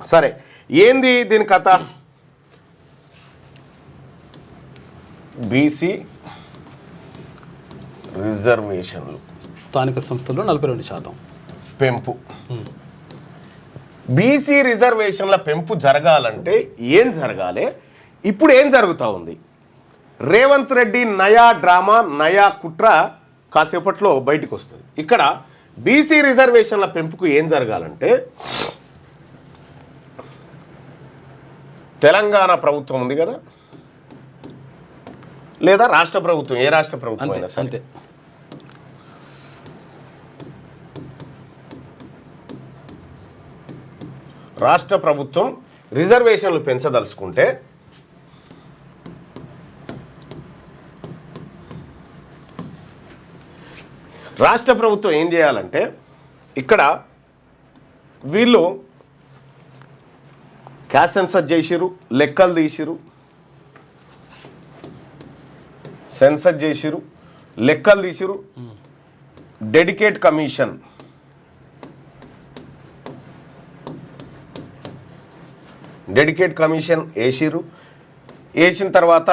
సరే, ఏంది దీని కథ? బీసీ రిజర్వేషన్లు స్థానిక సంస్థల్లో 42% పెంపు. బీసీ రిజర్వేషన్ల పెంపు జరగాలంటే ఏం జరగాలి? ఇప్పుడు ఏం జరుగుతూ ఉంది? రేవంత్ రెడ్డి నయా డ్రామా, నయా కుట్ర కాసేపట్లో బయటకు వస్తుంది. ఇక్కడ బీసీ రిజర్వేషన్ల పెంపుకు ఏం జరగాలంటే, తెలంగాణ ప్రభుత్వం ఉంది కదా, లేదా రాష్ట్ర ప్రభుత్వం, ఏ రాష్ట్ర ప్రభుత్వం అయినా సరే, రాష్ట్ర ప్రభుత్వం రిజర్వేషన్లు పెంచదలుచుకుంటే రాష్ట్ర ప్రభుత్వం ఏం చేయాలంటే, ఇక్కడ వీళ్ళు క్యాష్ సెన్సస్ చేసిరు, లెక్కలు తీసిరు, సెన్సస్ చేసిరు, లెక్కలు తీసిరు, డెడికేట్ కమిషన్, వేసిరు. వేసిన తర్వాత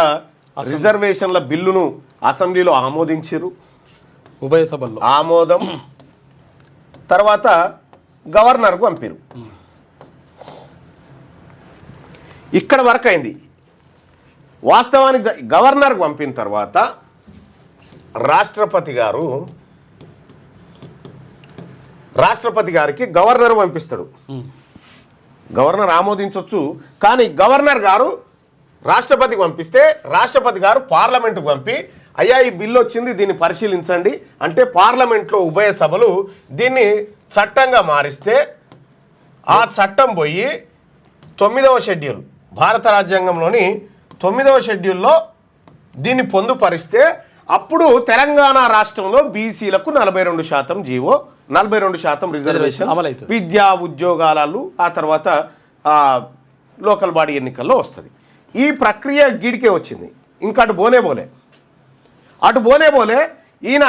రిజర్వేషన్ల బిల్లును అసెంబ్లీలో ఆమోదించిరు, ఉభయ సభల్లో ఆమోదం. తర్వాత గవర్నర్కు పంపిరు. ఇక్కడ వరకు అయింది. వాస్తవానికి గవర్నర్కు పంపిన తర్వాత రాష్ట్రపతి గారికి గవర్నర్ పంపిస్తాడు. గవర్నర్ ఆమోదించవచ్చు, కానీ గవర్నర్ గారు రాష్ట్రపతికి పంపిస్తే రాష్ట్రపతి గారు పార్లమెంటుకు పంపి, అయ్యా ఈ బిల్లు వచ్చింది, దీన్ని పరిశీలించండి అంటే పార్లమెంట్లో ఉభయ సభలు దీన్ని చట్టంగా మారిస్తే ఆ చట్టం పోయి 9వ షెడ్యూల్, భారత రాజ్యాంగంలోని 9వ షెడ్యూల్లో దీన్ని పొందుపరిస్తే అప్పుడు తెలంగాణ రాష్ట్రంలో బీసీలకు 42% జీవో, 42% రిజర్వేషన్ విద్యా ఉద్యోగాలు, ఆ తర్వాత లోకల్ బాడీ ఎన్నికల్లో వస్తుంది. ఈ ప్రక్రియ గీడికే వచ్చింది. ఇంకా అటు బోనే ఈయన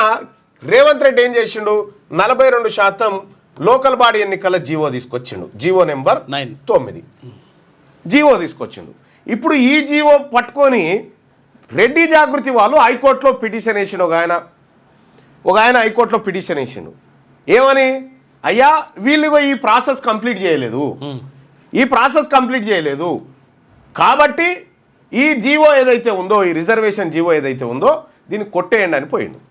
రేవంత్ రెడ్డి ఏం చేసిండు, 42% లోకల్ బాడీ ఎన్నికల జీవో తీసుకొచ్చిండు, జీవో నెంబర్ 9 జీవో తీసుకొచ్చిండు. ఇప్పుడు ఈ జీవో పట్టుకొని రెడ్డి జాగృతి వాళ్ళు హైకోర్టులో పిటిషన్ వేసిండు. ఒక ఆయన హైకోర్టులో పిటిషన్ వేసిండు. ఏమని? అయ్యా వీళ్ళు ఈ ప్రాసెస్ కంప్లీట్ చేయలేదు కాబట్టి ఈ జీవో ఏదైతే ఉందో, ఈ రిజర్వేషన్ జీవో ఏదైతే ఉందో దీన్ని కొట్టేయండి అని పోయిండు.